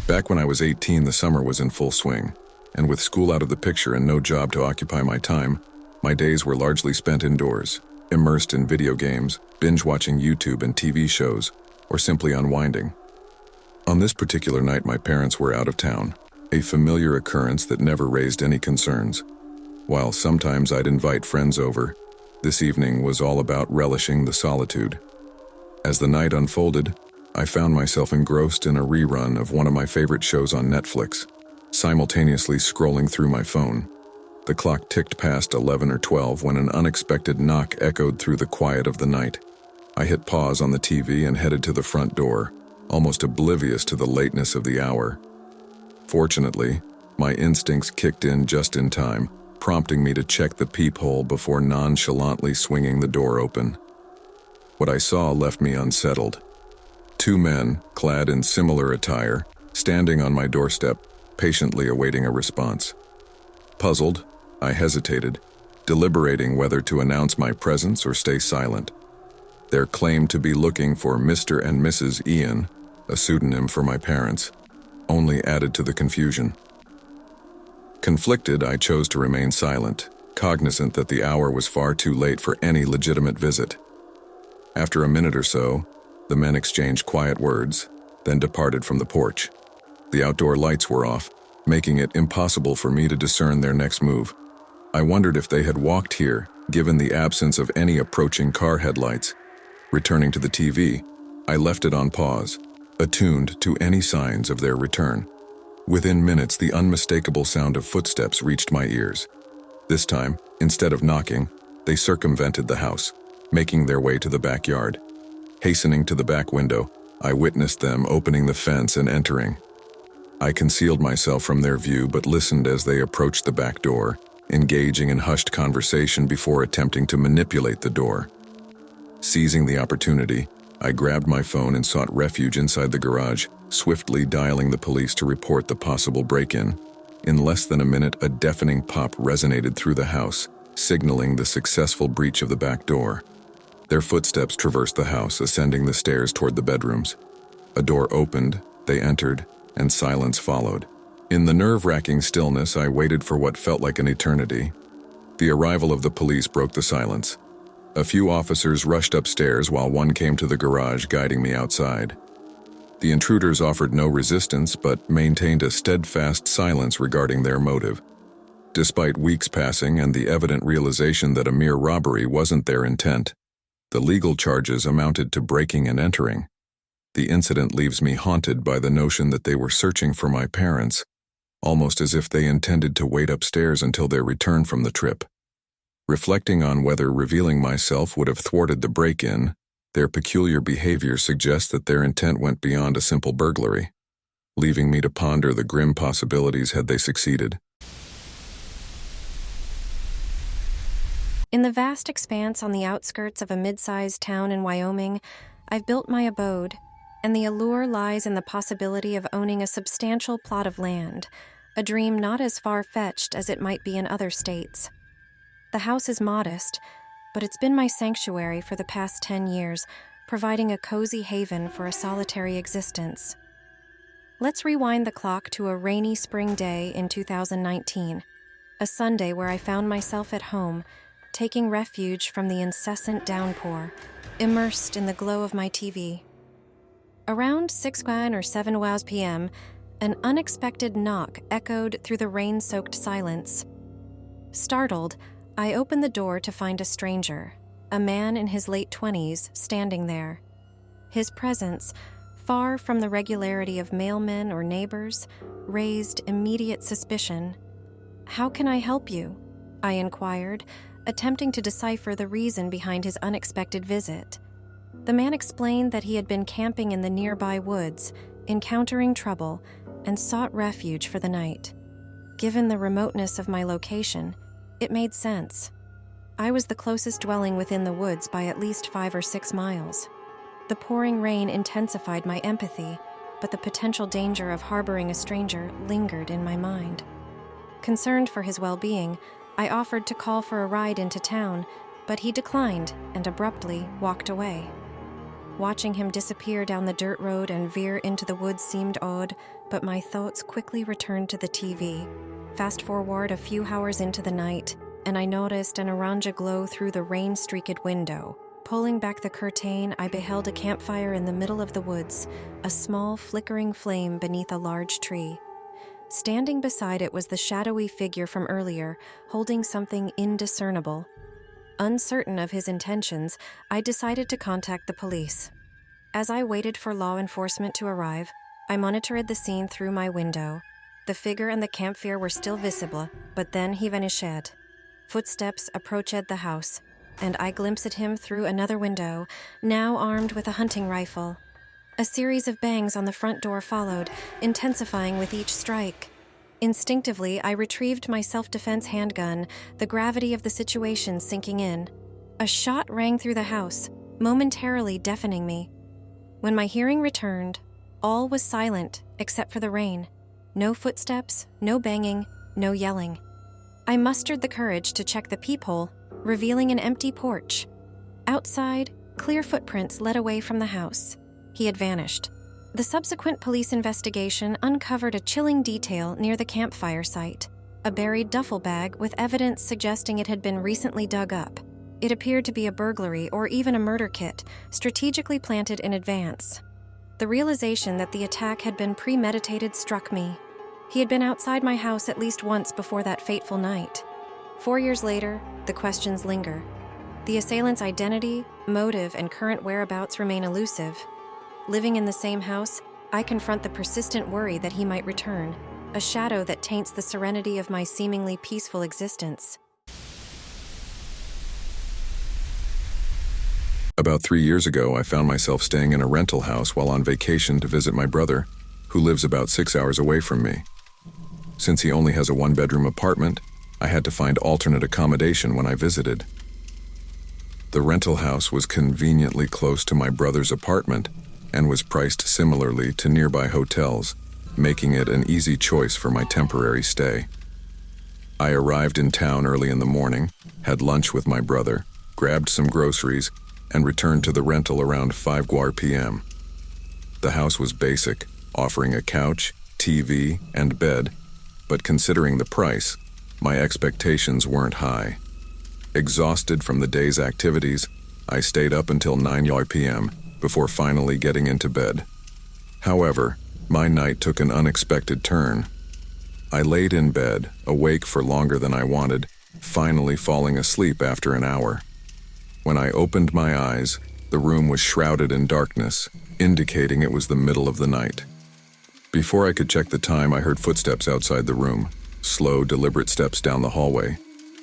Back when I was 18, the summer was in full swing, and with school out of the picture and no job to occupy my time, my days were largely spent indoors, immersed in video games, binge-watching YouTube and TV shows, or simply unwinding. On this particular night, my parents were out of town, a familiar occurrence that never raised any concerns. While sometimes I'd invite friends over, this evening was all about relishing the solitude. As the night unfolded, I found myself engrossed in a rerun of one of my favorite shows on Netflix, simultaneously scrolling through my phone. The clock ticked past 11 or 12 when an unexpected knock echoed through the quiet of the night. I hit pause on the TV and headed to the front door, almost oblivious to the lateness of the hour. Fortunately, my instincts kicked in just in time, prompting me to check the peephole before nonchalantly swinging the door open. What I saw left me unsettled. Two men, clad in similar attire, standing on my doorstep, patiently awaiting a response. Puzzled, I hesitated, deliberating whether to announce my presence or stay silent. Their claim to be looking for Mr. and Mrs. Ian, a pseudonym for my parents, only added to the confusion. Conflicted, I chose to remain silent, cognizant that the hour was far too late for any legitimate visit. After a minute or so, the men exchanged quiet words, then departed from the porch. The outdoor lights were off, making it impossible for me to discern their next move. I wondered if they had walked here, given the absence of any approaching car headlights. Returning to the TV, I left it on pause, attuned to any signs of their return. Within minutes, the unmistakable sound of footsteps reached my ears. This time, instead of knocking, they circumvented the house, making their way to the backyard. Hastening to the back window, I witnessed them opening the fence and entering. I concealed myself from their view but listened as they approached the back door, engaging in hushed conversation before attempting to manipulate the door. Seizing the opportunity, I grabbed my phone and sought refuge inside the garage, swiftly dialing the police to report the possible break-in. In less than a minute, a deafening pop resonated through the house, signaling the successful breach of the back door. Their footsteps traversed the house, ascending the stairs toward the bedrooms. A door opened, they entered, and silence followed. In the nerve-wracking stillness, I waited for what felt like an eternity. The arrival of the police broke the silence. A few officers rushed upstairs while one came to the garage, guiding me outside. The intruders offered no resistance but maintained a steadfast silence regarding their motive. Despite weeks passing and the evident realization that a mere robbery wasn't their intent, the legal charges amounted to breaking and entering. The incident leaves me haunted by the notion that they were searching for my parents, almost as if they intended to wait upstairs until their return from the trip. Reflecting on whether revealing myself would have thwarted the break-in, their peculiar behavior suggests that their intent went beyond a simple burglary, leaving me to ponder the grim possibilities had they succeeded. In the vast expanse on the outskirts of a mid-sized town in Wyoming, I've built my abode, and the allure lies in the possibility of owning a substantial plot of land, a dream not as far-fetched as it might be in other states. The house is modest, but it's been my sanctuary for the past 10 years, providing a cozy haven for a solitary existence. Let's rewind the clock to a rainy spring day in 2019, a Sunday where I found myself at home, taking refuge from the incessant downpour, immersed in the glow of my TV. Around 6 or 7 p.m., an unexpected knock echoed through the rain-soaked silence. Startled, I opened the door to find a stranger, a man in his late 20s, standing there. His presence, far from the regularity of mailmen or neighbors, raised immediate suspicion. "How can I help you?" I inquired, attempting to decipher the reason behind his unexpected visit. The man explained that he had been camping in the nearby woods, encountering trouble, and sought refuge for the night. Given the remoteness of my location, it made sense. I was the closest dwelling within the woods by at least 5 or 6 miles. The pouring rain intensified my empathy, but the potential danger of harboring a stranger lingered in my mind. Concerned for his well-being, I offered to call for a ride into town, but he declined and abruptly walked away. Watching him disappear down the dirt road and veer into the woods seemed odd, but my thoughts quickly returned to the TV. Fast forward a few hours into the night, and I noticed an orange glow through the rain-streaked window. Pulling back the curtain, I beheld a campfire in the middle of the woods, a small, flickering flame beneath a large tree. Standing beside it was the shadowy figure from earlier, holding something indiscernible. Uncertain of his intentions, I decided to contact the police. As I waited for law enforcement to arrive, I monitored the scene through my window. The figure and the campfire were still visible, but then he vanished. Footsteps approached the house, and I glimpsed him through another window, now armed with a hunting rifle. A series of bangs on the front door followed, intensifying with each strike. Instinctively, I retrieved my self-defense handgun, the gravity of the situation sinking in. A shot rang through the house, momentarily deafening me. When my hearing returned, all was silent except for the rain. No footsteps, no banging, no yelling. I mustered the courage to check the peephole, revealing an empty porch. Outside, clear footprints led away from the house. He had vanished. The subsequent police investigation uncovered a chilling detail near the campfire site, a buried duffel bag with evidence suggesting it had been recently dug up. It appeared to be a burglary or even a murder kit, strategically planted in advance. The realization that the attack had been premeditated struck me. He had been outside my house at least once before that fateful night. 4 years later, the questions linger. The assailant's identity, motive, and current whereabouts remain elusive. Living in the same house, I confront the persistent worry that he might return, a shadow that taints the serenity of my seemingly peaceful existence. About 3 years ago, I found myself staying in a rental house while on vacation to visit my brother, who lives about 6 hours away from me. Since he only has a one-bedroom apartment, I had to find alternate accommodation when I visited. The rental house was conveniently close to my brother's apartment and was priced similarly to nearby hotels, making it an easy choice for my temporary stay. I arrived in town early in the morning, had lunch with my brother, grabbed some groceries, and returned to the rental around 5 p.m. The house was basic, offering a couch, TV, and bed, but considering the price, my expectations weren't high. Exhausted from the day's activities, I stayed up until 9 p.m. before finally getting into bed. However, my night took an unexpected turn. I laid in bed, awake for longer than I wanted, finally falling asleep after an hour. When I opened my eyes, the room was shrouded in darkness, indicating it was the middle of the night. Before I could check the time, I heard footsteps outside the room, slow, deliberate steps down the hallway,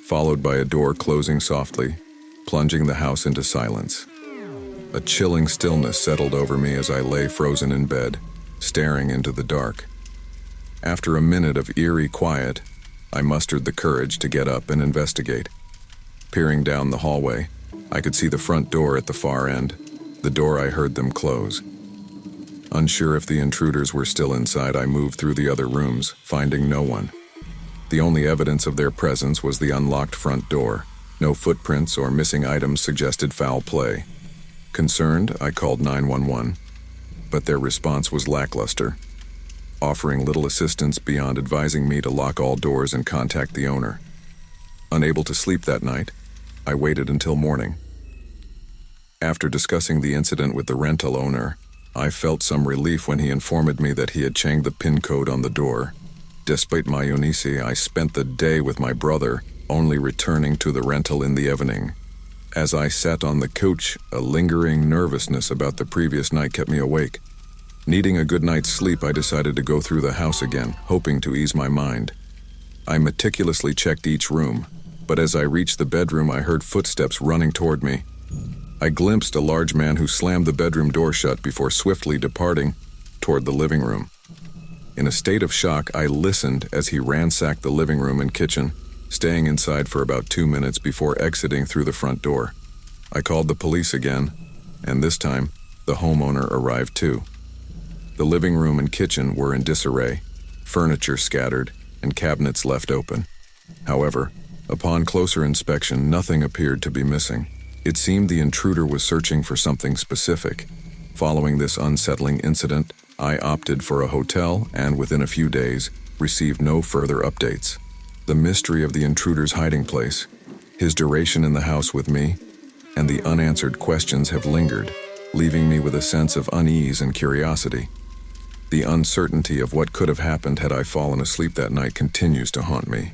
followed by a door closing softly, plunging the house into silence. A chilling stillness settled over me as I lay frozen in bed, staring into the dark. After a minute of eerie quiet, I mustered the courage to get up and investigate. Peering down the hallway, I could see the front door at the far end, the door I heard them close. Unsure if the intruders were still inside, I moved through the other rooms, finding no one. The only evidence of their presence was the unlocked front door. No footprints or missing items suggested foul play. Concerned, I called 911, but their response was lackluster, offering little assistance beyond advising me to lock all doors and contact the owner. Unable to sleep that night, I waited until morning. After discussing the incident with the rental owner, I felt some relief when he informed me that he had changed the PIN code on the door. Despite my uneasy, I spent the day with my brother, only returning to the rental in the evening. As I sat on the couch, a lingering nervousness about the previous night kept me awake. Needing a good night's sleep, I decided to go through the house again, hoping to ease my mind. I meticulously checked each room, but as I reached the bedroom, I heard footsteps running toward me. I glimpsed a large man who slammed the bedroom door shut before swiftly departing toward the living room. In a state of shock, I listened as he ransacked the living room and kitchen, staying inside for about 2 minutes before exiting through the front door. I called the police again, and this time, the homeowner arrived too. The living room and kitchen were in disarray, furniture scattered, and cabinets left open. However, upon closer inspection, nothing appeared to be missing. It seemed the intruder was searching for something specific, Following this unsettling incident, I opted for a hotel and within a few days received no further updates. The mystery of the intruder's hiding place, his duration in the house with me, and the unanswered questions have lingered, leaving me with a sense of unease and curiosity. The uncertainty of what could have happened had I fallen asleep that night continues to haunt me.